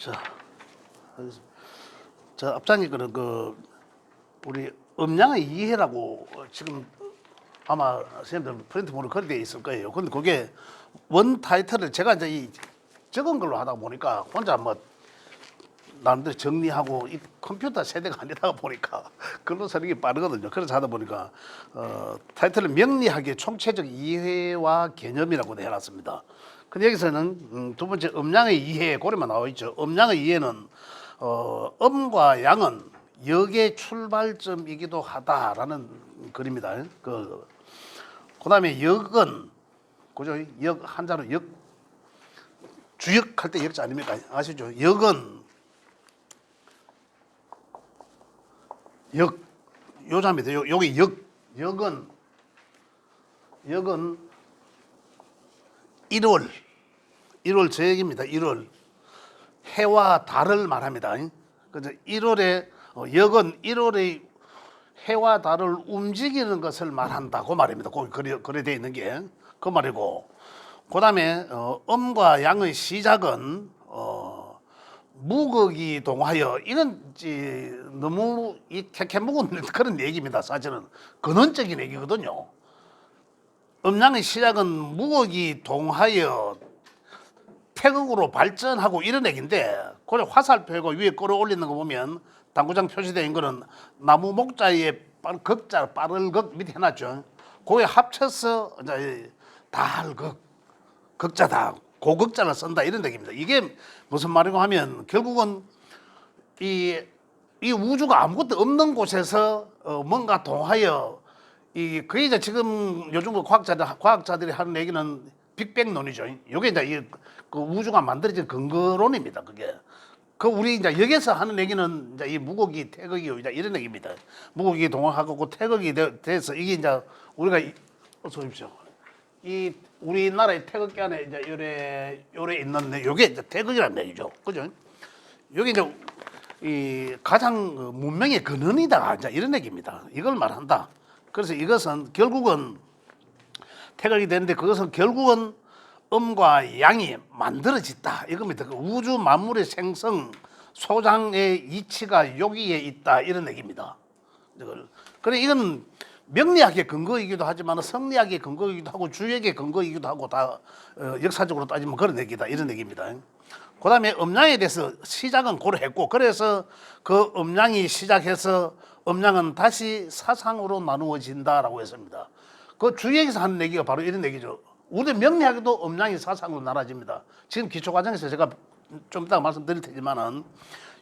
자, 자 앞장에 우리 음양의 이해라고 지금 아마 선생님들 프린트본으로 그렇게 돼 있을 거예요. 근데 그게 원 타이틀을 제가 이제 이 적은 걸로 하다 보니까 혼자 뭐 나름대로 정리하고 이 컴퓨터 세대가 아니다 보니까 글로 쓰는 게 빠르거든요. 그래서 하다 보니까 타이틀을 명리학의 총체적 이해와 개념이라고 해놨습니다. 근데 여기서는 두 번째 음양의 이해 고래만 나와 있죠. 음양의 이해는 음과 양은 역의 출발점이기도 하다라는 글입니다. 그다음에 역은 그죠? 역 한자로 역 주역할 때 역자 아닙니까? 아시죠? 역은 역 요자입니다. 여기 역은 1월 저역입니다. 1월 해와 달을 말합니다. 그래서 1월에 역은 1월의 해와 달을 움직이는 것을 말한다고 말입니다. 거기 그래 되어 있는 게 그 말이고, 그다음에 음과 양의 시작은 무극이 동하여 이건 너무 캐캐묵은 그런 얘기입니다. 사실은 근원적인 얘기거든요. 음양의 시작은 무극이 동하여 태극으로 발전하고 이런 얘기인데, 그래 화살표고 위에 끌어올리는 거 보면 당구장 표시된 거는 나무 목자에 극자 빠를극 밑에 해놨죠. 그게 합쳐서 이제 달극 극자다 고극자를 쓴다 이런 얘기입니다. 이게 무슨 말이고 하면 결국은 이 우주가 아무것도 없는 곳에서 뭔가 동하여 그게 이제 지금 요즘 과학자들이 하는 얘기는 빅뱅론이죠. 이게 이제 그 우주가 만들어진 근거론입니다. 그게 우리 이제 여기서 하는 얘기는 이제 이 무극이 태극이 이제 이런 얘기입니다. 무극이 동하고 태극이 돼서 이게 이제 우리가 어서 오십시오. 이 우리나라의 태극기 안에 이제 요래 있는데 요게 이제 태극이라는 얘기죠. 그죠? 여기 이제 이 가장 문명의 근원이다 이제 이런 얘기입니다. 이걸 말한다. 그래서 이것은 결국은 태극이 되는데 그것은 결국은 음과 양이 만들어졌다 이겁니다. 우주 만물의 생성 소장의 이치가 여기에 있다 이런 얘기입니다. 그래 이건 명리학의 근거이기도 하지만 성리학의 근거이기도 하고 주역의 근거이기도 하고 다 역사적으로 따지면 그런 얘기다 이런 얘기입니다. 그다음에 음양에 대해서 시작은 고려했고, 그래서 그 음양이 시작해서 음양은 다시 사상으로 나누어진다라고 했습니다. 그 주역에서 하는 얘기가 바로 이런 얘기죠. 우리 명리학에도 음양이 사상으로 나눠집니다. 지금 기초과정에서 제가 좀 이따가 말씀드릴 테지만은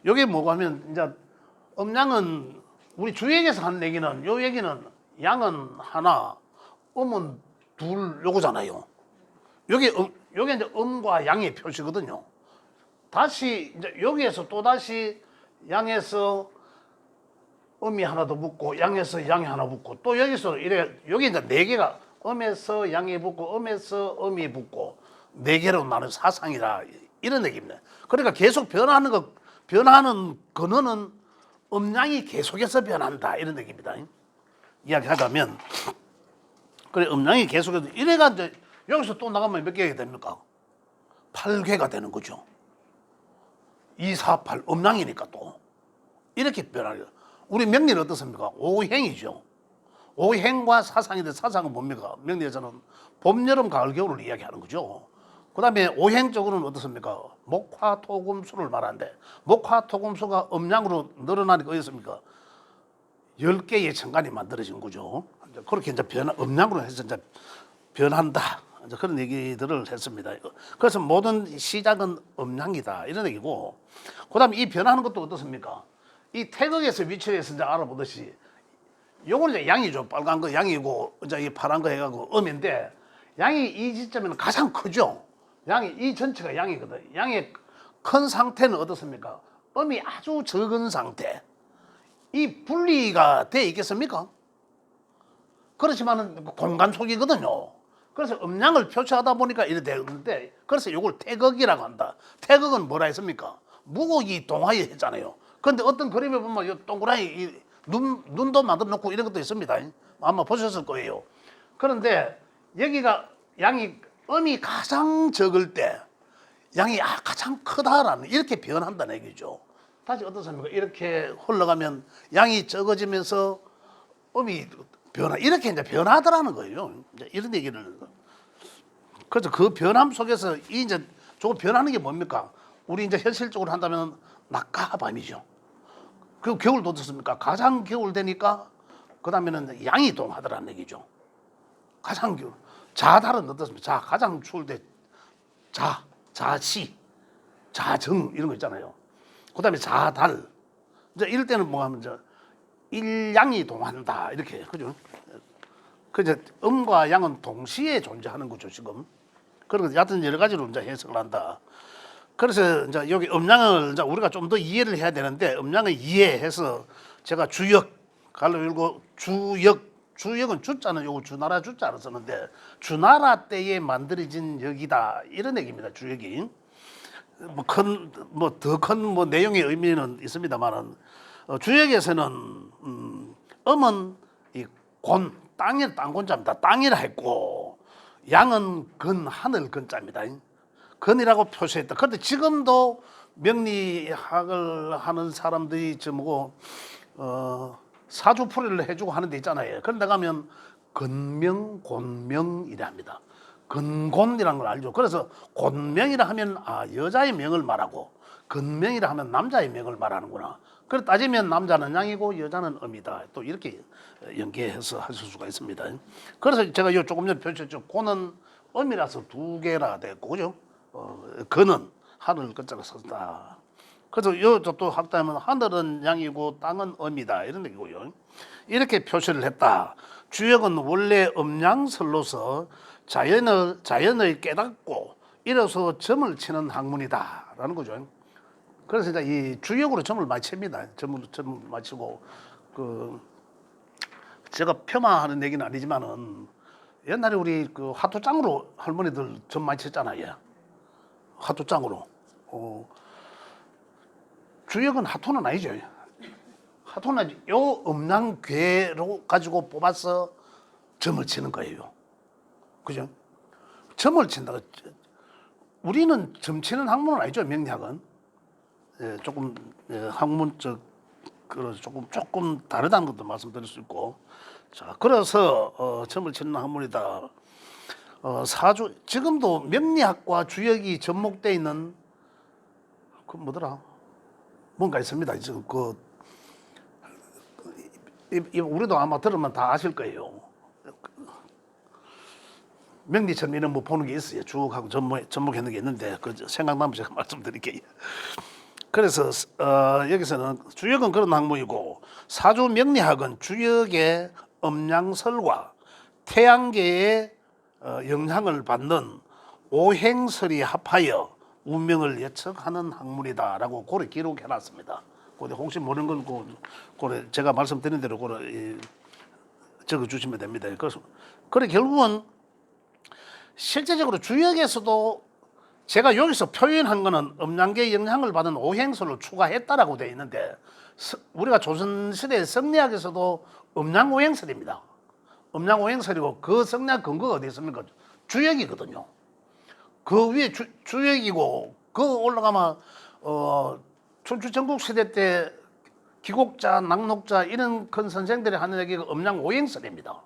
이게 뭐고 하면 이제 음양은 우리 주역에서 하는 얘기는 요 얘기는 양은 하나, 음은 둘 요거잖아요. 요게 이제 음과 양의 표시거든요. 다시 이제 여기에서 또 다시 양에서 음이 하나 더 붙고 양에서 양이 하나 붙고 또 여기서 여기 이제 네 개가 음에서 양이 붙고 음에서 음이 붙고 네 개로 나눈 사상이라 이런 얘기입니다. 그러니까 계속 변하는 근원은 음양이 계속해서 변한다 이런 얘기입니다. 이야기하자면 그래 음양이 계속해서 이래가 이제 여기서 또 나가면 몇 개가 됩니까? 8개가 되는 거죠. 2, 4, 8 음양이니까 또 이렇게 변하죠. 우리 명리는 어떻습니까? 오행이죠. 오행과 사상인데 사상은 뭡니까? 명리에서는 봄, 여름, 가을, 겨울을 이야기하는 거죠. 그 다음에 오행적으로는 어떻습니까? 목화, 토, 금, 수를 말하는데 목화, 토, 금, 수가 음양으로 늘어나니까 어떻습니까? 10개의 천간이 만들어진 거죠. 그렇게 이제 음양으로 해서 이제 변한다. 이제 그런 얘기들을 했습니다. 그래서 모든 시작은 음양이다. 이런 얘기고. 그 다음에 이 변하는 것도 어떻습니까? 이 태극에서 위치해서 이제 알아보듯이 요거는 이제 양이죠. 빨간 거 양이고, 이제 이 파란 거 해가지고 음인데, 양이 이 시점에는 가장 크죠. 이 전체가 양이거든. 양의 큰 상태는 어떻습니까? 음이 아주 적은 상태. 이 분리가 돼 있겠습니까? 그렇지만은 공간 속이거든요. 그래서 음양을 표시하다 보니까 이래 되는데, 그래서 이걸 태극이라고 한다. 태극은 뭐라 했습니까? 무극이 동하여 했잖아요. 그런데 어떤 그림에 보면 이 동그라미 눈도 만들어 놓고 이런 것도 있습니다. 아마 보셨을 거예요. 그런데 여기가 음이 가장 적을 때 양이 가장 크다라는 이렇게 변한다는 얘기죠. 다시 어떻습니까? 이렇게 흘러가면 양이 적어지면서 음이 이렇게 이제 변하더라는 거예요. 이제 이런 얘기를. 그래서 그 변함 속에서 이제 저거 변하는 게 뭡니까? 우리 이제 현실적으로 한다면 낮과 밤이죠. 그리고 겨울도 어떻습니까? 가장 겨울 되니까 그 다음에는 양이 동하더라는 얘기죠. 가장 겨울. 자달은 어떻습니까? 가장 추울 때 자시, 자정 이런 거 있잖아요. 그 다음에 자달. 이제 이럴 때는 뭐 하면 일양이 동한다 이렇게 그죠? 그 이제 음과 양은 동시에 존재하는 거죠 지금. 그래서 여하튼 여러 가지로 이제 해석을 한다. 그래서 이제 여기 음양을 이제 우리가 좀 더 이해를 해야 되는데 음양을 이해해서 제가 주역 갈로 읽고 주역은 주자는 요거 주나라 주자로 썼는데 주나라 때에 만들어진 역이다 이런 얘기입니다. 주역이 더 큰 내용의 의미는 있습니다만은 주역에서는 음은 이 땅곤자입니다. 땅이라 했고 양은 하늘 근자입니다. 근이라고 표시했다. 그런데 지금도 명리학을 하는 사람들이 사주풀이를 해주고 하는 데 있잖아요. 그런데 가면 근명, 곤명이라 합니다. 근곤이라는 걸 알죠. 그래서 곤명이라 하면 여자의 명을 말하고 근명이라 하면 남자의 명을 말하는구나. 그래 따지면 남자는 양이고 여자는 음이다. 또 이렇게 연계해서 하실 수가 있습니다. 그래서 제가 조금 전에 표시했죠. 곤은 음이라서 두 개라 됐고, 그죠? 근은 하늘 끝자로 썼다. 그래서 또 합다하면 하늘은 양이고 땅은 음이다 이런 얘기고요. 이렇게 표시를 했다. 주역은 원래 음양설로서 자연을 깨닫고 이래서 점을 치는 학문이다라는 거죠. 그래서 이제 이 주역으로 점을 많이 칩니다. 점을 많이 치고 제가 폄하하는 얘기는 아니지만은 옛날에 우리 화투장으로 할머니들 점 많이 쳤잖아요. 화투장으로. 주역은 하토는 아니죠. 하토는 요 음양괴로 가지고 뽑아서 점을 치는 거예요. 그죠? 점을 친다. 우리는 점 치는 학문은 아니죠. 명리학은. 조금 학문적 조금 다르다는 것도 말씀드릴 수 있고. 자, 그래서 점을 치는 학문이다. 사주 지금도 명리학과 주역이 접목되어 있는 뭐더라? 뭔가 있습니다. 지금 우리도 아마 들으면 다 아실 거예요. 명리처럼 이런 보는 게 있어요. 쭉 하고 접목하는 게 있는데 생각나면 제가 말씀드릴게요. 그래서 여기서는 주역은 그런 학문이고 사주 명리학은 주역의 음양설과 태양계의 영향을 받는 오행설이 합하여 운명을 예측하는 학문이다라고 고래 기록해놨습니다. 고래 혹시 모르는 건 고래 제가 말씀드린 대로 고래 적어주시면 됩니다. 그래 결국은 실제적으로 주역에서도 제가 여기서 표현한 거는 음양계의 영향을 받은 오행설을 추가했다라고 되어 있는데 우리가 조선시대 성리학에서도 음양오행설입니다. 음양오행설이고 그 성리학 근거가 어디 있습니까? 주역이거든요. 그 위에 주역이고 그 올라가면 춘추 전국시대 때 기곡자, 낙록자 이런 큰 선생들이 하는 얘기가 음양오행설입니다.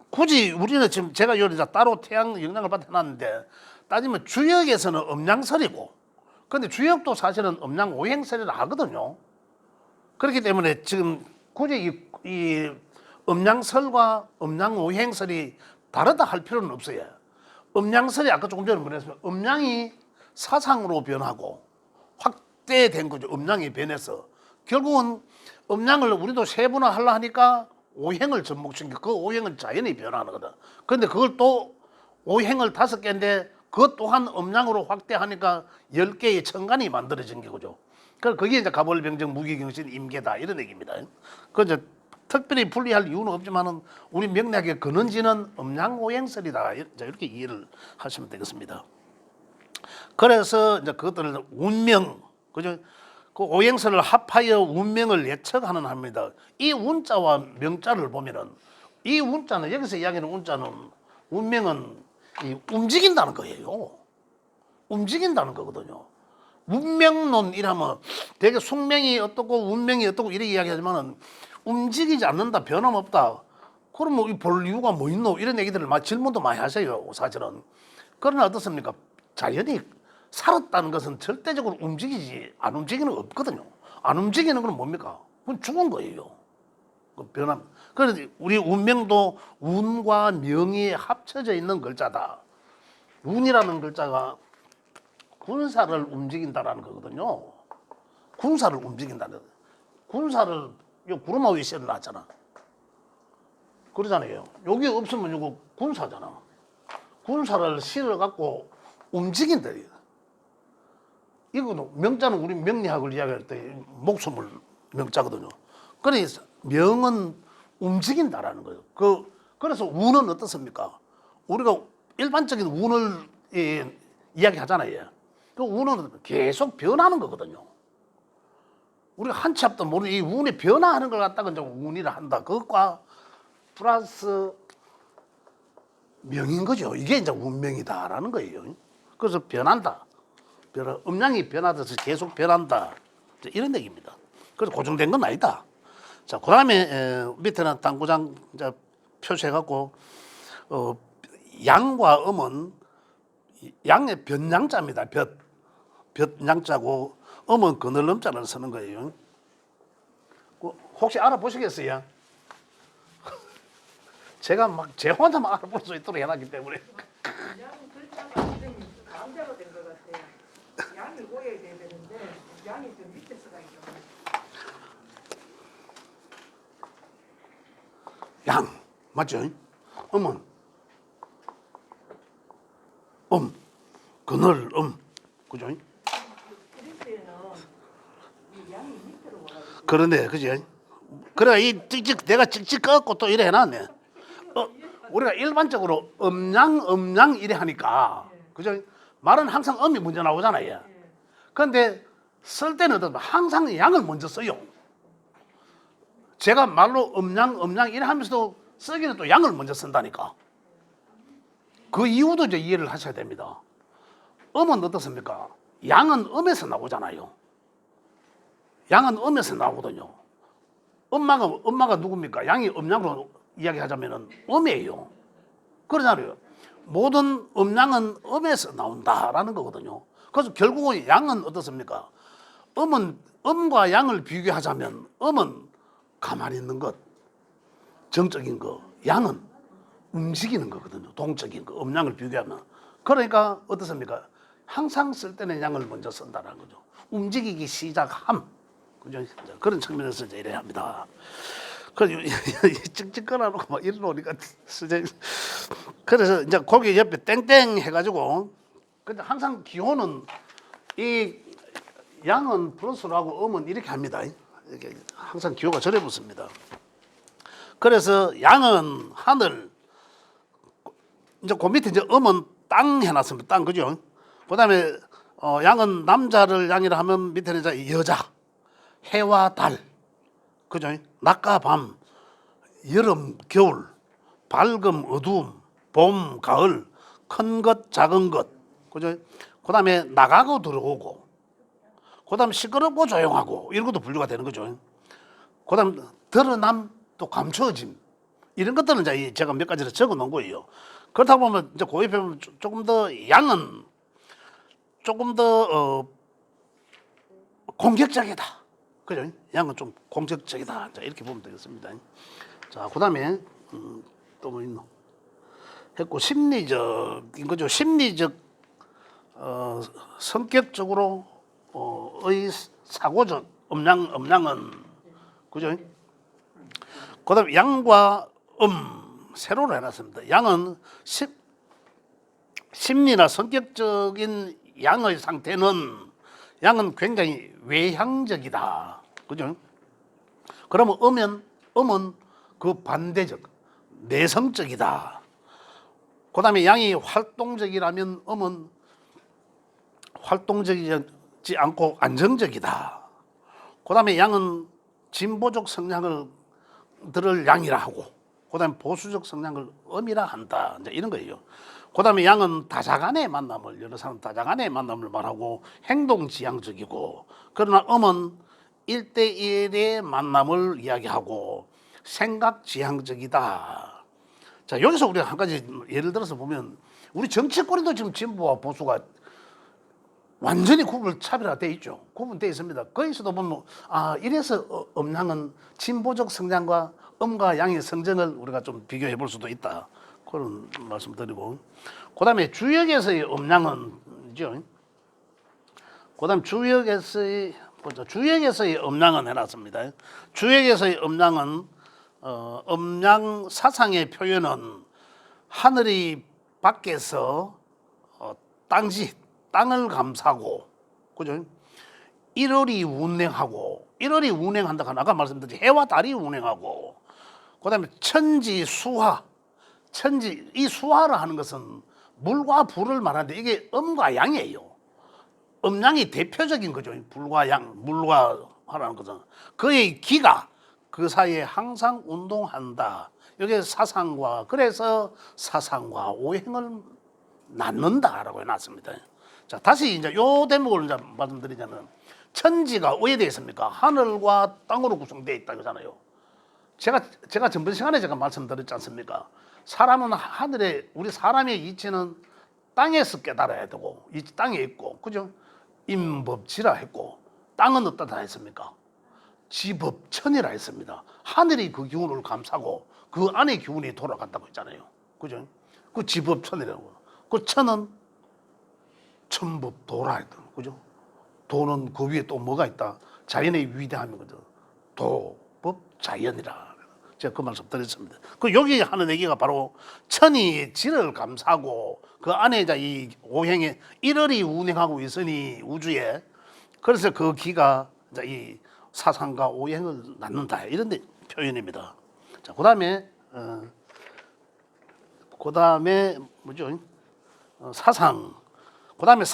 굳이 우리는 지금 제가 여기다 따로 태양 영향을 받아놨는데 따지면 주역에서는 음양설이고 근데 주역도 사실은 음양오행설이라 하거든요. 그렇기 때문에 지금 굳이 이 음양설과 음양오행설이 다르다 할 필요는 없어요. 음양설이 아까 조금 전에 말했습니다. 음양이 사상으로 변하고 확대된 거죠. 음양이 변해서 결국은 음양을 우리도 세분화하려 하니까 오행을 접목시키고 그 오행은 자연이 변하는 거다. 그런데 그걸 또 오행을 5개인데 그것 또한 음양으로 확대하니까 10개의 천간이 만들어진 거죠. 그래서 그게 이제 가벌병정, 무기경신, 임계다 이런 얘기입니다. 그 이제 특별히 분리할 이유는 없지만은 우리 명리학의 근원지는 음양오행설이다 이렇게 이해를 하시면 되겠습니다. 그래서 이제 그것들을 운명, 그죠? 그 오행설을 합하여 운명을 예측하는 합니다. 이 운자와 명자를 보면은 이 운자는 여기서 이야기하는 운자는 운명은 움직인다는 거예요. 움직인다는 거거든요. 운명론 이라면 되게 숙명이 어떻고 운명이 어떻고 이렇게 이야기하지만은 움직이지 않는다, 변함없다. 그러면 볼 이유가 뭐 있노? 이런 얘기들을 막 질문도 많이 하세요, 사실은. 그러나 어떻습니까? 자연이 살았다는 것은 절대적으로 움직이지 안 움직이는 거 없거든요. 안 움직이는 건 뭡니까? 그건 죽은 거예요. 그 변함. 그래서 우리 운명도 운과 명이 합쳐져 있는 글자다. 운이라는 글자가 군사를 움직인다라는 거거든요. 군사를 움직인다는. 군사를 요 구름아 위에 실어놨잖아. 그러잖아요. 여기 없으면 이거 군사잖아. 군사를 실어갖고 움직인다. 이거는 명자는 우리 명리학을 이야기할 때 목숨을 명자거든요. 그래서 명은 움직인다라는 거예요. 그래서 운은 어떻습니까? 우리가 일반적인 운을 이야기하잖아요. 그 운은 계속 변하는 거거든요. 우리가 한치 앞도 모르는 이 운이 변화하는 걸 갖다가 이제 운이라 한다. 그것과 플러스 명인 거죠. 이게 이제 운명이다라는 거예요. 그래서 변한다. 음양이 변하듯이 계속 변한다. 이런 얘기입니다. 그래서 고정된 건 아니다. 자, 그 다음에 밑에는 당구장 표시해갖고 양과 음은 양의 변양자입니다. 볕양자고 음은 그늘음자를 쓰는 거예요. 혹시 알아보시겠어요? 제가 막 제 혼자만 알아볼 수 있도록 해놨기 때문에. 양 글자가 선생님 가운데로 된 것 같아요. 양이 보여야 되는데 양이 좀 밑에 쓰가 있죠. 양 맞죠? 음은 그늘 그죠? 그리스에는 이 양이 밑으로 와가지고 그런데 그죠? 그래 이 찍찍 내가 찍찍 꺼갖고 또 이래 해놨네. 우리가 일반적으로 음양 이래 하니까 그죠? 말은 항상 음이 먼저 나오잖아요. 그런데 쓸 때는 항상 양을 먼저 써요. 제가 말로 음양 이래 하면서도 쓰기는 또 양을 먼저 쓴다니까. 그 이유도 이제 이해를 하셔야 됩니다. 음은 어떻습니까? 양은 음에서 나오잖아요. 양은 음에서 나오거든요. 엄마가 누굽니까? 양이 음양으로 이야기하자면은 음이에요. 그러잖아요. 모든 음양은 음에서 나온다라는 거거든요. 그래서 결국은 양은 어떻습니까? 음과 양을 비교하자면 음은 가만히 있는 것, 정적인 거, 양은 움직이는 거거든요. 동적인 거, 음양을 비교하면. 그러니까 어떻습니까? 항상 쓸 때는 양을 먼저 쓴다는 거죠. 움직이기 시작함. 그죠? 그런 측면에서 이제 이래야 합니다. 그래서 찍찍 끊어놓고 막 이러니까 그래서 이제 거기 옆에 땡땡 해가지고 근데 항상 기호는 이 양은 플러스라고 음은 이렇게 합니다. 이렇게 항상 기호가 절에 붙습니다. 그래서 양은 하늘, 이제 그 밑에 이제 음은 땅 해놨습니다. 땅 그죠? 그다음에 양은 남자를 양이라 하면 밑에는 이제 여자, 해와 달, 그죠? 낮과 밤, 여름, 겨울, 밝음, 어두움, 봄, 가을, 큰 것, 작은 것, 그죠? 그다음에 나가고 들어오고, 그다음 시끄럽고 조용하고 이런 것도 분류가 되는 거죠. 그다음 드러남 또 감춰짐 이런 것들은 이제 제가 몇 가지를 적어놓은 거예요. 그렇다 보면 이제 고입해 보면 조금 더 양은 조금 더 공격적이다, 그죠? 양은 좀 공격적이다. 자, 이렇게 보면 되겠습니다. 자, 그다음에 또 뭐 있노? 했고 심리적인 거죠. 심리적 성격적으로 의 사고적 음양은 그죠? 그다음에 양과 세로로 해놨습니다. 양은 심리나 성격적인 양의 상태는 양은 굉장히 외향적이다, 그죠? 그러면 음은 그 반대적 내성적이다. 그다음에 양이 활동적이라면 음은 활동적이지 않고 안정적이다. 그다음에 양은 진보적 성향을 들을 양이라 하고, 그다음에 보수적 성향을 음이라 한다. 이제 이런 거예요. 그다음에 양은 다자간의 만남을 여러 사람 다자간의 만남을 말하고 행동지향적이고 그러나 음은 1대1의 만남을 이야기하고 생각지향적이다. 자 여기서 우리가 한 가지 예를 들어서 보면 우리 정치권에도 지금 진보와 보수가 완전히 차별화돼 있죠. 구분돼 있습니다. 거기서도 보면 이래서 음양은 진보적 성장과 음과 양의 성장을 우리가 좀 비교해 볼 수도 있다. 그런 말씀드리고 그다음에 주역에서의 음양은죠. 그다음 주역에서의 음양은 해놨습니다. 주역에서의 음양은 음양 사상의 표현은 하늘이 밖에서 땅을 감싸고, 그죠? 일월이 운행하고, 일월이 운행한다 하면 아까 말씀드렸듯이 해와 달이 운행하고, 그다음에 천지수화, 이 수화를 하는 것은 물과 불을 말하는데 이게 음과 양이에요. 음양이 대표적인 거죠. 불과 양, 물과 화라는 것은 그의 기가 그 사이에 항상 운동한다. 이게 사상과 그래서 사상과 오행을 낳는다라고 해놨습니다. 자 다시 이제 요 대목을 이제 말씀드리자면 천지가 어디에 되어 있습니까? 하늘과 땅으로 구성되어 있다 그러잖아요. 제가 전번 시간에 제가 말씀드렸지 않습니까? 사람은 하늘에 우리 사람의 이치는 땅에서 깨달아야 되고 이 땅에 있고 그죠? 임법지라 했고 땅은 어떠다 했습니까? 지법천이라 했습니다. 하늘이 그 기운을 감싸고 그 안에 기운이 돌아간다고 했잖아요. 그죠? 그 지법천이라고. 그 천은 천법도라 했던 그죠? 도는 그 위에 또 뭐가 있다? 자연의 위대함이 거죠. 도법 자연이라. 제가 그 말씀 드렸습니다. 그 여기 하는 얘기가 바로 천이 지를 감싸고 그 안에 이 오행에 일월이 운행하고 있으니 우주에 그래서 그 기가 이 사상과 오행을 낳는다 이런 표현입니다. 자, 그다음에 뭐죠? 사상. 그다음에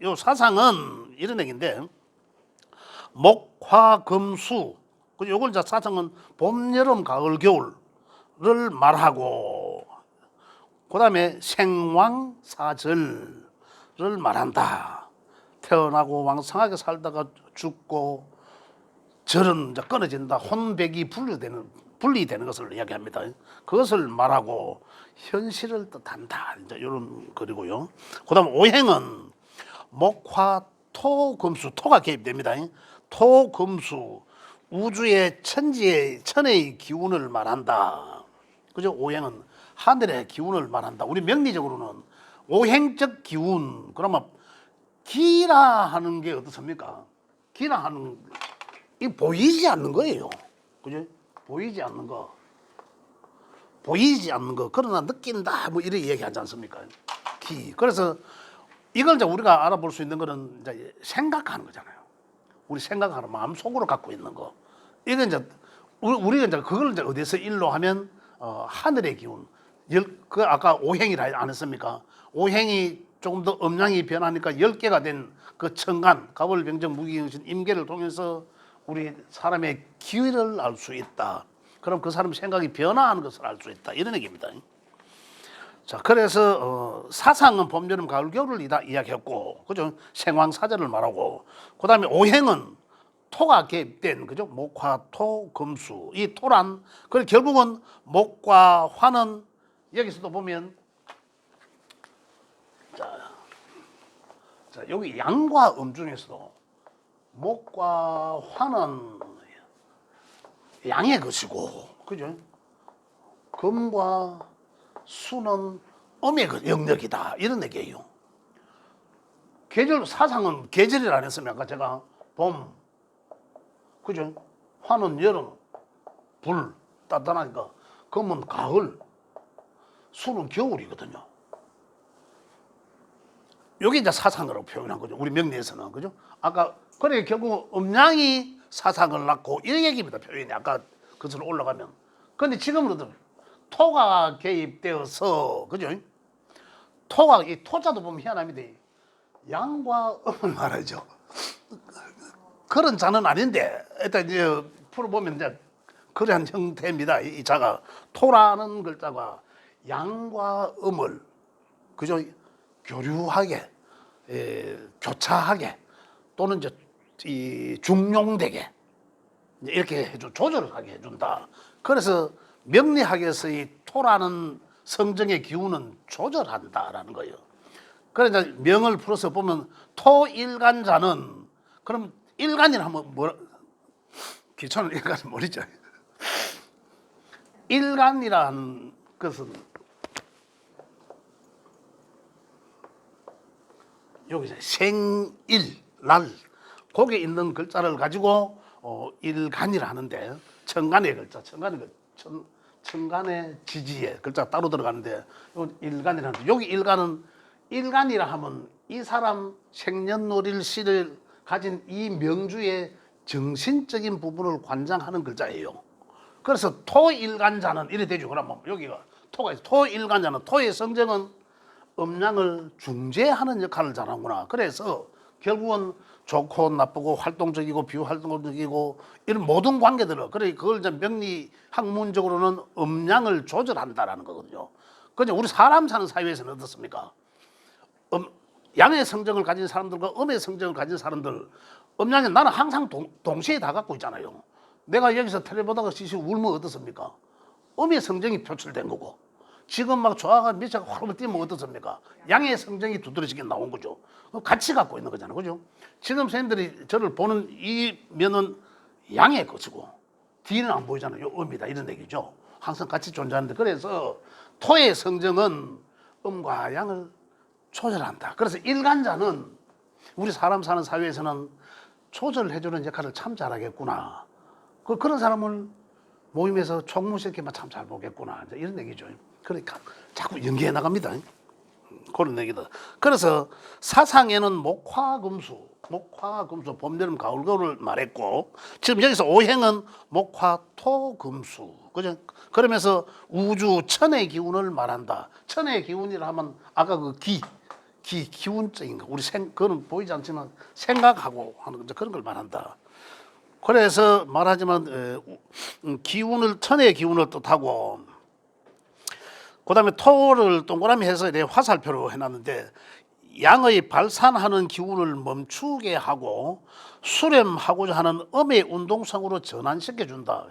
요 사상은 이런 얘기인데 목화금수. 요걸 이제 사상은 봄, 여름, 가을, 겨울을 말하고 그다음에 생왕사절을 말한다. 태어나고 왕성하게 살다가 죽고 절은 이제 끊어진다. 혼백이 분리되는 것을 이야기합니다. 그것을 말하고 현실을 뜻한다. 이제 이런 거리고요. 그다음 오행은 목화 토 금수 토가 개입됩니다. 토 금수 우주의 천의 기운을 말한다. 그죠? 오행은 하늘의 기운을 말한다. 우리 명리적으로는 오행적 기운 그러면 기라 하는 게 어떻습니까? 기라 하는 이 보이지 않는 거예요. 그죠? 보이지 않는 거. 그러나 느낀다 뭐 이렇게 얘기하지 않습니까? 기. 그래서 이걸 이제 우리가 알아볼 수 있는 거는 이제 생각하는 거잖아요. 우리 생각하는 마음속으로 갖고 있는 거. 이건 이제 우리가 이제 그걸 이제 어디서 일로 하면 하늘의 기운. 그 아까 오행이라 안 했습니까? 오행이 조금 더 음양이 변하니까 10개가 된 그 천간, 가월, 병정, 무기영신, 임계를 통해서 우리 사람의 기회를 알 수 있다. 그럼 그 사람 생각이 변화하는 것을 알 수 있다. 이런 얘기입니다. 자, 그래서 사상은 봄, 여름, 가을, 겨울을 이야기했고, 그죠? 생황사절을 말하고, 그 다음에 오행은 토가 개입된, 그죠? 목화, 토, 금수. 이 토란, 그리고 결국은 목과 화는 여기서도 보면, 자, 여기 양과 음 중에서도 목과 화는 양의 것이고, 그죠? 금과 수는 음의 영역이다. 이런 얘기예요. 계절, 사상은 계절이라 안 했으면 아까 제가 봄, 그죠? 화는 여름, 불, 따뜻하니까. 금은 가을, 수는 겨울이거든요. 여기 이제 사상으로 표현한 거죠. 우리 명리에서는. 그죠? 아까, 그래, 결국 음양이 사상을 낳고, 이런 얘기입니다. 표현이. 아까 그것으로 올라가면. 근데 지금으로도 토가 개입되어서, 그죠? 이 토자도 보면 희한합니다. 양과 음을 말하죠. 그런 자는 아닌데, 일단 이제 풀어보면 이제 그러한 형태입니다. 이 자가. 토라는 글자가 양과 음을 그저 교류하게, 교차하게 또는 이제 이 중용되게 이렇게 조절을 하게 해준다. 그래서 명리학에서의 토라는 성정의 기운은 조절한다라는 거예요. 그래서 이제 명을 풀어서 보면 토일간자는 그럼 일간이라 하면 뭐 귀찮은 일간은 뭐죠? 일간이라는 것은 여기서 생일 날 거기에 있는 글자를 가지고 일간이라 하는데 천간의 글자, 천간의 지지에 글자 따로 들어가는데 일간이라는데 여기 일간이라 하면 이 사람 생년월일시를 가진 이 명주의 정신적인 부분을 관장하는 글자예요. 그래서 토일간자는 이래 되죠. 그러면 여기가 토가 있어. 토일간자는 토의 성정은 음양을 중재하는 역할을 잘하는구나. 그래서 결국은 좋고 나쁘고 활동적이고 비활동적이고 이런 모든 관계들을 그래 그걸 이제 명리 학문적으로는 음양을 조절한다라는 거거든요. 근데 우리 사람 사는 사회에서는 어떻습니까? 양의 성정을 가진 사람들과 음의 성정을 가진 사람들 음양에 나는 항상 동시에 다 갖고 있잖아요. 내가 여기서 텔레 보다가 시시 울면 어떻습니까? 음의 성정이 표출된 거고 지금 막 조화가 미쳐가 화를 띄면 어떻습니까? 양의 성정이 두드러지게 나온 거죠. 같이 갖고 있는 거잖아요. 그죠? 지금 선생님들이 저를 보는 이 면은 양의 것이고 뒤는 안 보이잖아요. 음이다 이런 얘기죠. 항상 같이 존재하는데 그래서 토의 성정은 음과 양을 조절한다. 그래서 일간자는 우리 사람 사는 사회에서는 조절해주는 역할을 참 잘하겠구나. 그런 사람을 모임에서 총무시키면 참 잘 보겠구나. 이런 얘기죠. 그러니까 자꾸 연계해 나갑니다. 그런 얘기다. 그래서 사상에는 목화금수, 봄, 여름, 가을, 겨울을 말했고 지금 여기서 오행은 목화토금수. 그죠? 그러면서 우주 천의 기운을 말한다. 천의 기운이라 하면 아까 그 기운적인 거 우리 그건 보이지 않지만 생각하고 하는 그런 걸 말한다. 그래서 말하지만 기운을 천의 기운을 뜻하고 그다음에 토를 동그라미 해서 화살표로 해놨는데 양의 발산하는 기운을 멈추게 하고 수렴하고자 하는 음의 운동성으로 전환시켜 준다.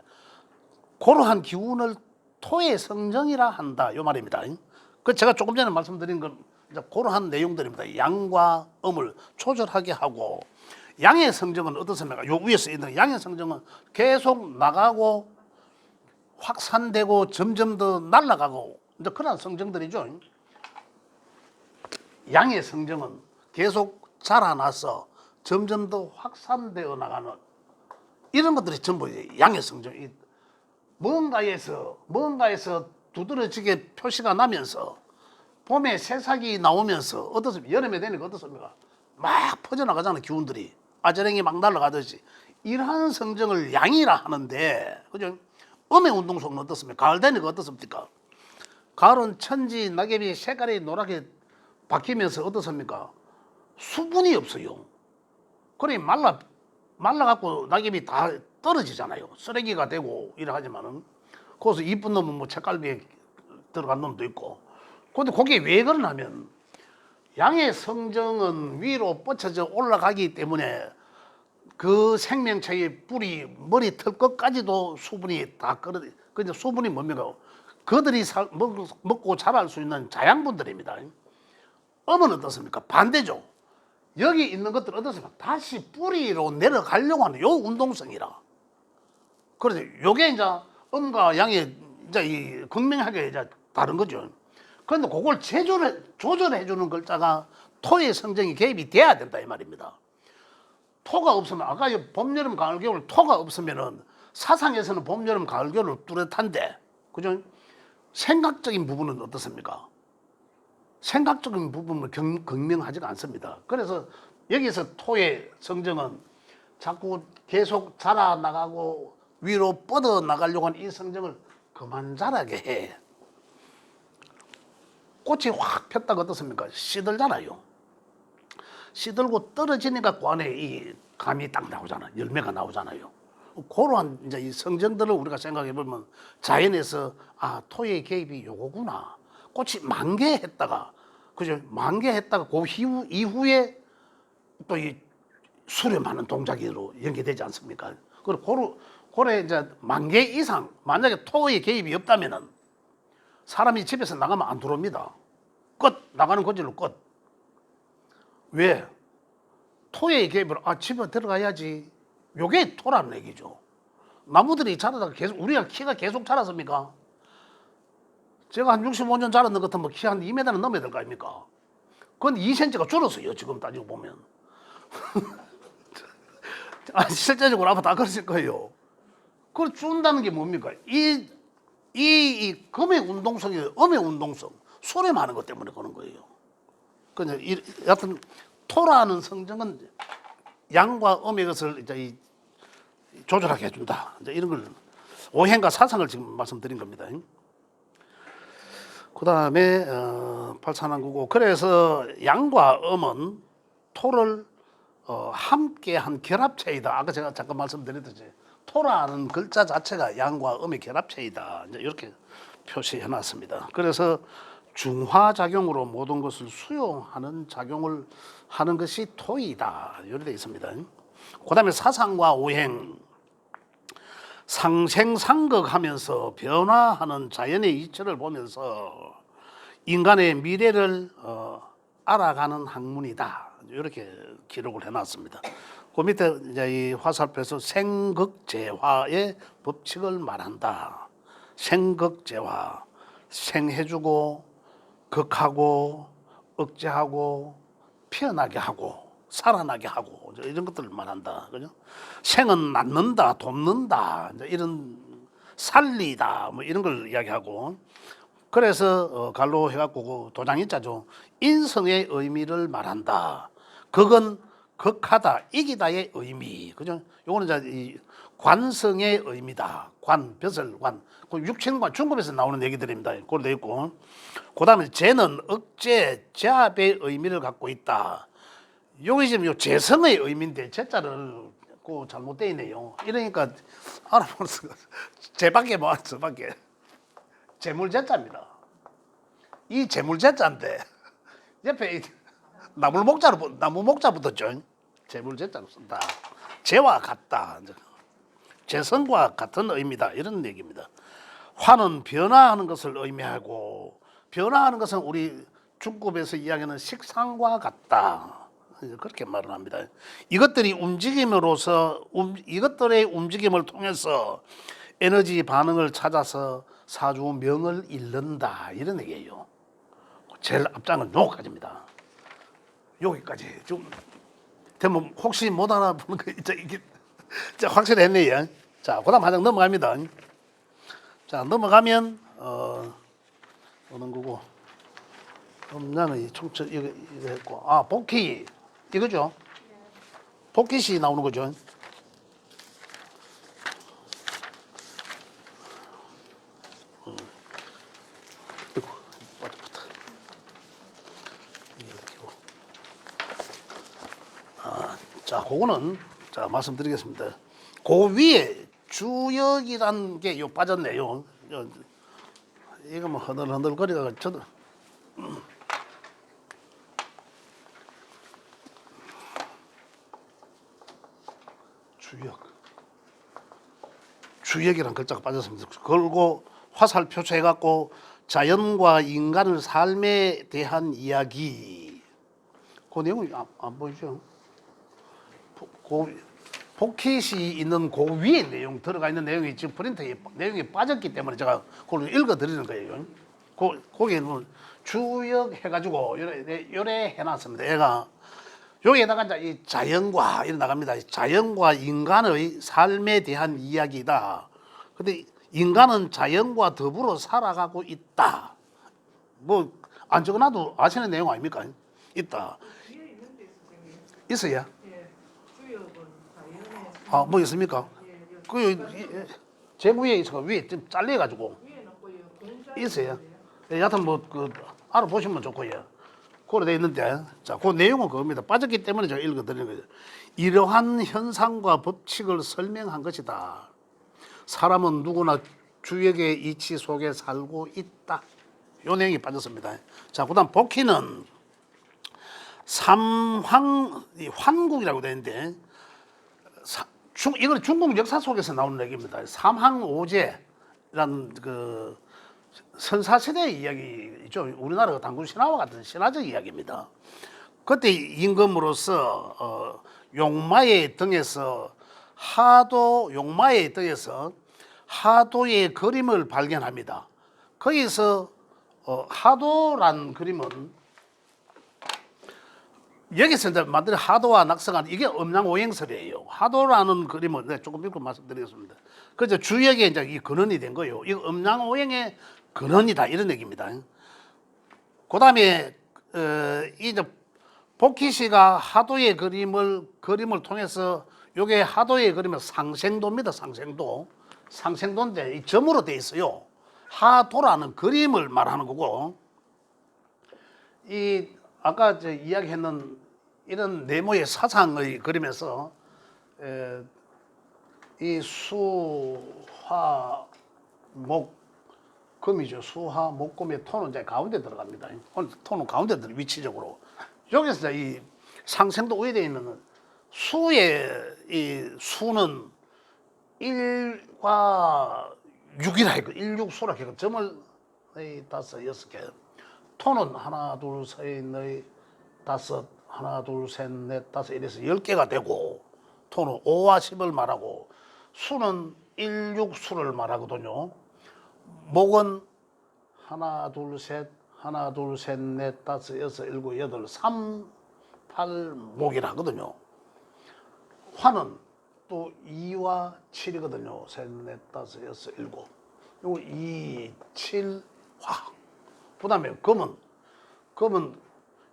그러한 기운을 토의 성정이라 한다. 요 말입니다. 그 제가 조금 전에 말씀드린 건 그러한 내용들입니다. 양과 음을 조절하게 하고 양의 성정은 어떻습니까? 요 위에 써 있는 양의 성정은 계속 나가고 확산되고 점점 더 날아가고 이제 그런 성정들이죠. 양의 성정은 계속 자라나서 점점 더 확산되어 나가는 이런 것들이 전부 양의 성정. 뭔가에서 두드러지게 표시가 나면서 봄에 새싹이 나오면서 어떻습니까? 여름에 되니까 어떻습니까? 막 퍼져나가잖아요. 기운들이 아저랭이 막 날아가듯이 이러한 성정을 양이라 하는데 그죠? 음의 운동성은 어떻습니까? 가을 되니까 어떻습니까? 가을은 천지 낙엽이 색깔이 노랗게 바뀌면서 어떻습니까? 수분이 없어요. 그래 말라갖고 낙엽이 다 떨어지잖아요. 쓰레기가 되고 이래 하지만은 거기서 이쁜 놈은 뭐 책갈비에 들어간 놈도 있고. 근데 그게 왜 그러냐면 양의 성정은 위로 뻗쳐져 올라가기 때문에 그 생명체의 뿌리 머리 털 끝까지도 수분이 다 근데 수분이 뭡니까? 그들이 먹고 자랄 수 있는 자양분들입니다. 음은 어떻습니까? 반대죠. 여기 있는 것들 어떻습니까? 다시 뿌리로 내려가려고 하는 요 운동성이라. 그래서 요게 이제 음과 양이 이제 이 극명하게 이제 다른 거죠. 그런데 그걸 조절해 주는 글자가 토의 성정이 개입이 돼야 된다 이 말입니다. 토가 없으면 아까 봄, 여름, 가을, 겨울 토가 없으면은 사상에서는 봄, 여름, 가을, 겨울 뚜렷한데 그죠? 생각적인 부분은 어떻습니까? 생각적인 부분은 극명하지가 않습니다. 그래서 여기서 토의 성정은 자꾸 계속 자라나가고 위로 뻗어 나가려고 하는 이 성정을 그만 자라게 해. 꽃이 확 폈다가 어떻습니까? 시들잖아요. 시들고 떨어지니까 그 안에 이 감이 딱 나오잖아요. 열매가 나오잖아요. 그러한 이제 이 성정들을 우리가 생각해 보면 자연에서 토의 개입이 요거구나. 꽃이 만개했다가 그죠? 만개했다가 그 이후에 또 이 수렴하는 동작으로 연계되지 않습니까? 그리고 고래 이제 만개 이상 만약에 토의 개입이 없다면은 사람이 집에서 나가면 안 들어옵니다. 끝 나가는 거질로 끝. 왜? 토의 개입을 집에 들어가야지. 요게 토라는 얘기죠. 나무들이 자라다가 계속 우리가 키가 계속 자랐습니까? 제가 한 65년 자랐는 것 같으면 키 한 2m는 넘어야 될 거 아닙니까? 그건 2cm가 줄었어요. 지금 따지고 보면. 실제적으로 아마 다 그러실 거예요. 그걸 준다는 게 뭡니까? 이 금의 운동성이 음의 운동성, 수렴하는 것 때문에 그런 거예요. 그냥 여하튼 토라는 성정은 양과 음의 것을 이제 조절하게 해준다. 이제 이런 걸 오행과 사상을 지금 말씀드린 겁니다. 그 다음에 8산왕구고 그래서 양과 음은 토를 함께한 결합체이다. 아까 제가 잠깐 말씀드렸듯이 토라는 글자 자체가 양과 음의 결합체이다. 이제 이렇게 표시해놨습니다. 그래서 중화작용으로 모든 것을 수용하는 작용을 하는 것이 토이다. 이렇게 되어 있습니다. 그 다음에 사상과 오행, 상생상극하면서 변화하는 자연의 이치를 보면서 인간의 미래를 알아가는 학문이다. 이렇게 기록을 해놨습니다. 그 밑에 이제 이 화살표에서 생극재화의 법칙을 말한다. 생극재화, 생해주고 극하고 억제하고 피어나게 하고 살아나게 하고 이런 것들을 말한다. 그죠? 생은 낳는다, 돕는다, 이런 살리다, 뭐 이런 걸 이야기하고. 그래서 갈로 해갖고 도장인자죠. 인성의 의미를 말한다. 극은 극하다, 이기다의 의미. 그죠? 요거는 이제 이 관성의 의미다. 관, 벼슬관. 그 육친관 중급에서 나오는 얘기들입니다. 그걸 돼 있고. 그 다음에 재는 억제, 제압의 의미를 갖고 있다. 요게 지금 요 재성의 의미인데 제자를 그 잘못되어 있네요. 이러니까 알아볼 수가 재밖에 뭐 저밖에 재물제자입니다. 이 재물제자인데 옆에 나무 목자 붙었죠. 재물제자로 쓴다. 재와 같다. 재성과 같은 의미다. 이런 얘기입니다. 화는 변화하는 것을 의미하고 변화하는 것은 우리 중급에서 이야기하는 식상과 같다. 그렇게 말을 합니다. 이것들이 움직임으로서 이것들의 움직임을 통해서 에너지 반응을 찾아서 사주명을 잃는다. 이런 얘기예요. 제일 앞장은 요까지입니다. 여기까지. 좀 되면 혹시 못 알아보는 거 이게 확실히 했네요. 자, 그다음 한 장 넘어갑니다. 자, 넘어가면 어느 거고 음양의 총체 이거 했고 복희 이거죠. 복희시 나오는 거죠. 자, 그거는 자 말씀드리겠습니다. 그 위에 주역이란 게 요 빠졌네요. 이거 뭐 흔들흔들 거리다가 저도 주역이란 글자가 빠졌습니다. 걸고 화살 표시해갖고 자연과 인간의 삶에 대한 이야기. 그 내용이 안 보이죠? 포켓이 있는 그 위에 내용 들어가 있는 내용이 지금 프린터에 내용이 빠졌기 때문에 제가 그걸 읽어드리는 거예요. 거기에 뭐 주역 해가지고 요래 해놨습니다. 얘가 여기에다가 이제 이 자연과 이래 나갑니다. 자연과 인간의 삶에 대한 이야기다. 근데 인간은 자연과 더불어 살아가고 있다. 뭐 안 적어놔도 아시는 내용 아닙니까? 있다. 뒤에 있는데 선생님. 있어요? 예. 주역은 자연의 뭐 있습니까? 그 제무에 있어 위에 좀 잘려가지고 위에는 뭐예요? 공자 있어요. 여하튼 뭐 그 알아보시면 좋고요. 그래 돼 있는데 자, 그 내용은 그겁니다. 빠졌기 때문에 제가 읽어드리는 거죠. 이러한 현상과 법칙을 설명한 것이다. 사람은 누구나 주역의 이치 속에 살고 있다. 요 내용이 빠졌습니다. 자, 그다음 복희는 환국이라고 되는데 이건 중국 역사 속에서 나오는 얘기입니다. 삼항오제라는 그 선사시대의 이야기죠. 우리나라 당군 신화와 같은 신화적 이야기입니다. 그때 임금으로서 용마의 등에서 하도의 그림을 발견합니다. 거기서 하도란 그림은 여기서 이제 만든 하도와 낙서가 이게 음양오행설이에요. 하도라는 그림은 네, 조금 읽고 말씀드리겠습니다. 그래서 주역에 이제 이 근원이 된 거예요. 이 음양오행의 근원이다 이런 얘기입니다. 그다음에 이제 복희 씨가 하도의 그림을 통해서 요게 하도의 그림은 상생도입니다. 상생도인데 이 점으로 돼 있어요. 하도라는 그림을 말하는 거고 이 아까 이야기했는 이런 네모의 사상의 그림에서 이 수화목금이죠. 수화목금의 톤은 이제 가운데 들어갑니다. 톤은 가운데 들어 위치적으로. 여기서 이 상생도 위에 되어 있는 수의 이 수는 1과 6이라 했고 16수라 했고 점을 4, 5, 6개. 톤은 하나, 둘, 셋, 넷, 다섯, 하나, 둘, 셋, 넷, 다섯 이래서 10개가 되고 톤은 5와 10을 말하고 수는 1, 6수를 말하거든요. 목은 하나, 둘, 셋, 넷, 다섯, 여섯, 일곱, 여덟, 3, 8 목이라 하거든요. 화는 또 2와 7이거든요. 셋, 넷, 다섯, 여섯, 일곱. 요거 2, 7, 화. 그 다음에 금은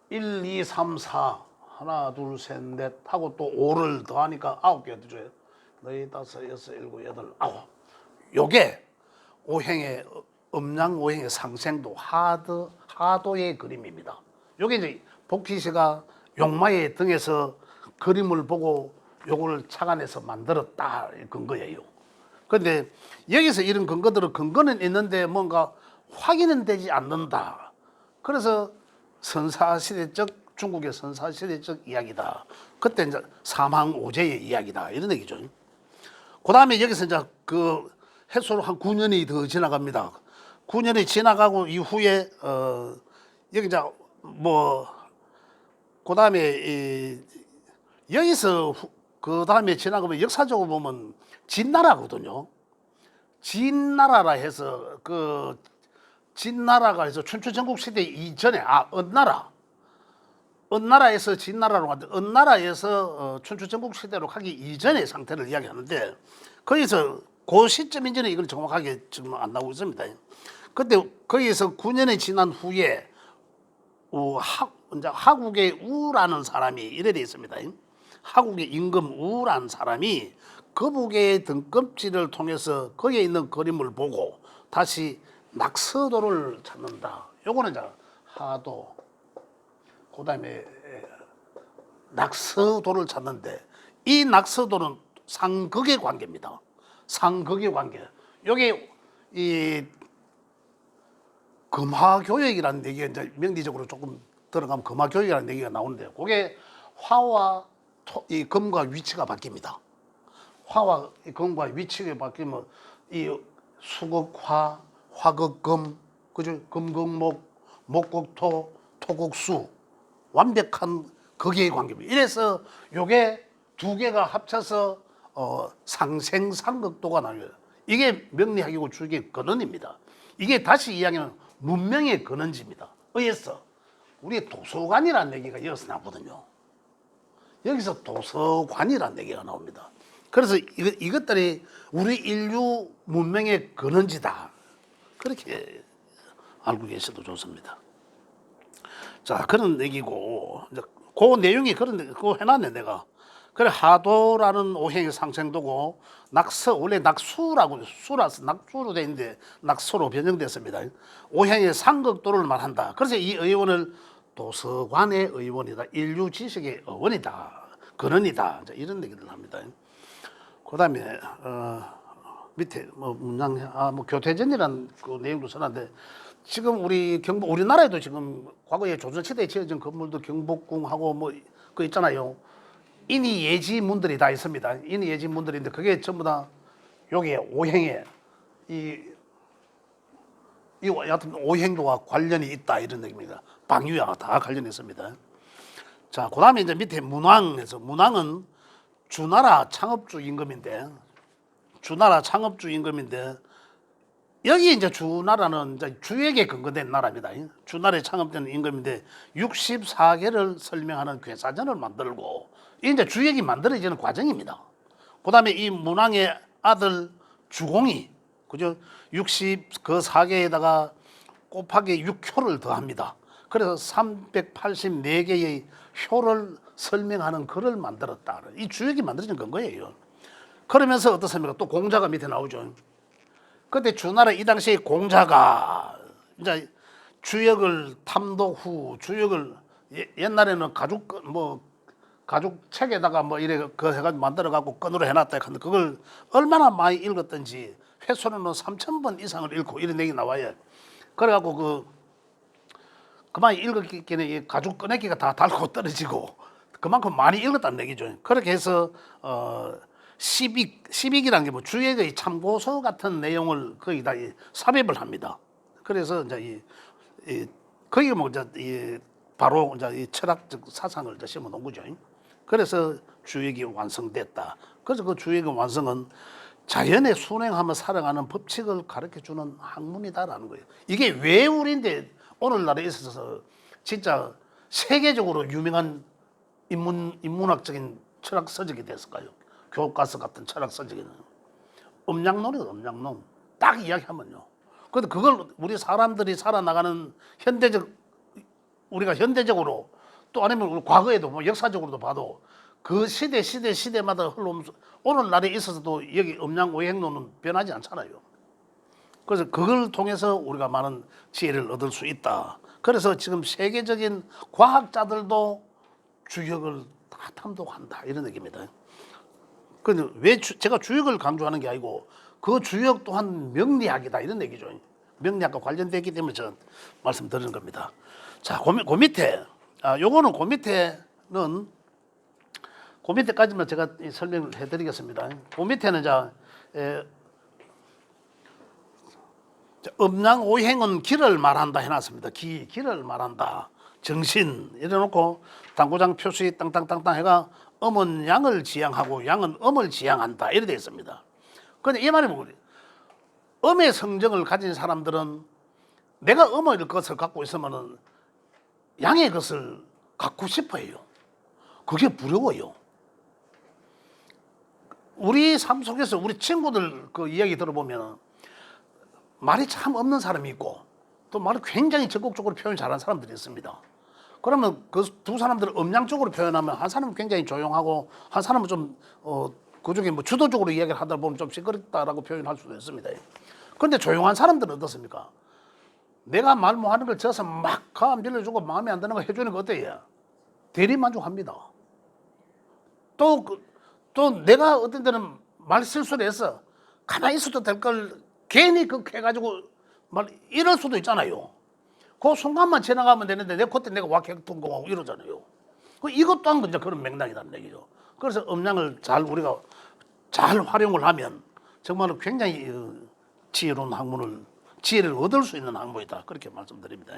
1, 2, 3, 4 하나 둘 셋 넷 하고 또 5를 더하니까 9개 되죠. 4, 5, 6, 7, 8, 9 요게 오행의 음양오행의 상생도 하도의 그림입니다. 요게 이제 복희 씨가 용마의 등에서 그림을 보고 요거를 착안해서 만들었다 근거예요. 그런데 여기서 이런 근거는 있는데 뭔가 확인은 되지 않는다. 그래서 선사시대적 중국의 선사시대적 이야기다. 그때 이제 삼항오제의 이야기다 이런 얘기죠. 그 다음에 여기서 이제 그 해소로 한 9년이 더 지나갑니다. 9년이 지나가고 이후에 여기 이제 그 다음에 여기서 그 다음에 지나가면 역사적으로 보면 진나라거든요. 진나라라 해서 진나라가 해서 춘추전국 시대 이전에 은나라에서 진나라로 갔는데 은나라에서 춘추전국 시대로 가기 이전의 상태를 이야기하는데 거기서 그 시점인지는 이걸 정확하게 지금 안 나오고 있습니다. 그때 거기서 9년이 지난 후에 하국의 우라는 사람이 이래 돼 있습니다. 하국의 임금 우라는 사람이 거북의 등껍질을 통해서 거기에 있는 그림을 보고 다시 낙서도를 찾는다. 요거는 이제 하도, 그 다음에 낙서도를 찾는데 이 낙서도는 상극의 관계입니다. 상극의 관계. 요게 이 금화교역이라는 얘기가 이제 명리적으로 조금 들어가면 금화교역이라는 얘기가 나오는데 그게 화와 이 금과 위치가 바뀝니다. 화와 금과 위치가 바뀌면 이 수극화, 화극금, 그죠? 금극목, 목극토, 토극수 완벽한 극의 관계입니다. 이래서 요게 두 개가 합쳐서 상생상극도가 나뉘어요. 이게 명리학이고 주의 근원입니다. 이게 다시 이야기하면 문명의 근원지입니다. 의해서 우리 도서관이라는 얘기가 여기서 나거든요. 여기서 도서관이라는 얘기가 나옵니다. 그래서 이것들이 우리 인류 문명의 근원지다. 그렇게 알고 계셔도 좋습니다. 자, 그런 얘기고, 이제 그 내용이 그거 해놨네, 내가. 그래, 하도라는 오행의 상생도고, 원래 수라서 낙수로 돼 있는데, 낙소로 변형됐습니다. 오행의 상극도를 말한다. 그래서 이 의원을 도서관의 의원이다. 인류 지식의 의원이다. 근원이다. 이런 얘기를 합니다. 그 다음에, 밑에, 교태전이라는 그 내용도 써놨는데, 지금 우리 우리나라에도 지금 과거에 조선시대에 지어진 건물도 경복궁하고 뭐 그 있잖아요. 인이 예지문들이 다 있습니다. 인이 예지문들인데 그게 전부 다 요게 오행에 여하튼 오행도와 관련이 있다 이런 얘기입니다. 방위와 다 관련이 있습니다. 자, 그다음에 이제 밑에 문왕에서 문왕은 주나라 창업주 임금인데 여기 이제 주나라는 이제 주역에 근거된 나라입니다. 주나라에 창업된 임금인데 64개를 설명하는 괴사전을 만들고 이제 주역이 만들어지는 과정입니다. 그다음에 이 문왕의 아들 주공이 그죠? 60그 4개에다가 곱하기 6효를 더합니다. 그래서 384개의 효를 설명하는 글을 만들었다. 이 주역이 만들어진 건 거예요. 그러면서 어떻습니까? 또 공자가 밑에 나오죠. 그때 주나라 이 당시에 공자가 이제 주역을 탐독 후 주역을 옛날에는 가죽 책에다가 뭐 이래 그 해가지고 만들어 갖고 끈으로 해놨다 했는데 그걸 얼마나 많이 읽었던지 횟수로는 3,000번 이상을 읽고 이런 얘기 나와요. 그래갖고 그만 읽었기는 이 가죽 꺼내기가 다 닳고 떨어지고 그만큼 많이 읽었다는 얘기죠. 그렇게 해서 시빅이라는 게 뭐 주역의 참고서 같은 내용을 거의 다 삽입을 합니다. 그래서 이제 거기 뭐 이제 바로 이제 이 철학적 사상을 이제 심어 놓은 거죠. 그래서 주역이 완성됐다. 그래서 그 주역의 완성은 자연에 순행하며 살아가는 법칙을 가르쳐 주는 학문이다라는 거예요. 이게 왜 우리인데 오늘날에 있어서 진짜 세계적으로 유명한 인문학적인 철학 서적이 됐을까요? 교과서 같은 철학 서적에는 음양론이다. 음양론 딱 이야기하면요. 근데 그걸 우리 사람들이 살아나가는 우리가 현대적으로 또 아니면 우리 과거에도 뭐 역사적으로도 봐도 그 시대마다 흘러오면서 오늘날에 있어서도 여기 음양오행론은 변하지 않잖아요. 그래서 그걸 통해서 우리가 많은 지혜를 얻을 수 있다. 그래서 지금 세계적인 과학자들도 주역을 다 탐독한다 이런 얘기입니다. 그런데 왜 제가 주역을 강조하는 게 아니고 그 주역 또한 명리학이다 이런 얘기죠. 명리학과 관련되기 때문에 저는 말씀드리는 겁니다. 자, 그 밑에 요거는 그 밑에까지만 제가 설명을 해드리겠습니다. 그 밑에는 음양오행은 길을 말한다 해놨습니다. 길을 말한다. 정신 이래놓고 당구장 표시 땅땅땅땅 해가 음은 양을 지향하고 양은 음을 지향한다 이래 되어 있습니다. 그런데 이 말이 뭐예요? 음의 성정을 가진 사람들은 내가 음의 것을 갖고 있으면은 양의 것을 갖고 싶어 해요. 그게 부러워요. 우리 삶 속에서 우리 친구들 그 이야기 들어보면 말이 참 없는 사람이 있고 또 말을 굉장히 적극적으로 표현 잘하는 사람들이 있습니다. 그러면 그 두 사람들을 음양적으로 표현하면 한 사람은 굉장히 조용하고 한 사람은 좀 그중에 뭐 주도적으로 이야기를 하다 보면 좀 시끄럽다라고 표현할 수도 있습니다. 그런데 조용한 사람들은 어떻습니까? 내가 말 못하는 걸 져서 막 가am 빌려주고 마음에 안 드는 거 해주는 거 어때요? 대리만족합니다. 또 내가 어떤 데는 말 실수를 해서 가만히 있어도 될 걸 괜히 그렇게 해가지고 이럴 수도 있잖아요. 그 순간만 지나가면 되는데 그때 내가 왁해통공하고 이러잖아요. 이것 또한 이제 그런 맥락이라는 얘기죠. 그래서 음양을 우리가 잘 활용을 하면 정말 굉장히 지혜로운 지혜를 얻을 수 있는 학문이다. 그렇게 말씀드립니다.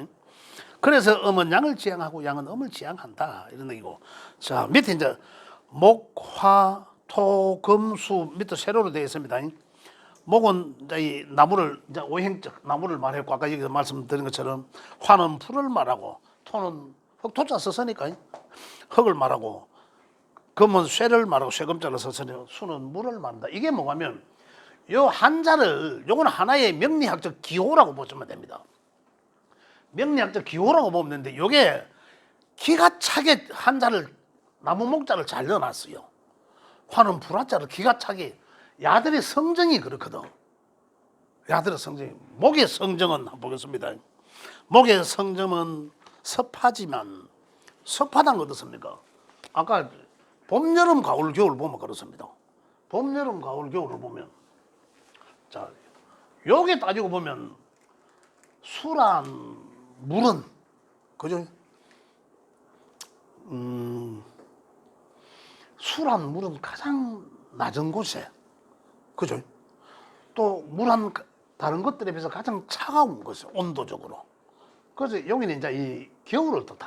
그래서 음은 양을 지향하고 양은 음을 지향한다. 이런 얘기고. 자, 밑에 이제 목, 화, 토, 금, 수 밑에 세로로 되어 있습니다. 목은 이제 이 나무를 이제 오행적 나무를 말했고 아까 여기서 말씀드린 것처럼 화는 풀을 말하고 토는 흑토자 썼으니까 흙을 말하고 금은 쇠를 말하고 쇠금자를 썼으니 수는 물을 말한다. 이게 뭐냐면 요 한자를 요거는 하나의 명리학적 기호라고 보시면 됩니다. 명리학적 기호라고 보면 되는데 요게 기가 차게 한자를 나무 목자를 잘 넣어놨어요. 화는 불화자를 기가 차게 야들의 성정이 그렇거든. 야들의 성정이 목의 성정은 한번 보겠습니다. 목의 성정은 섭하지만 섭하다는 거 어떻습니까? 아까 봄, 여름, 가을, 겨울 보면 그렇습니다. 봄, 여름, 가을, 겨울을 보면 자, 요게 따지고 보면 술한 물은 그죠? 술한 물은 가장 낮은 곳에 그죠? 또 물한 다른 것들에 비해서 가장 차가운 것이 온도적으로. 그래서 여기는 이제 이 겨울을 더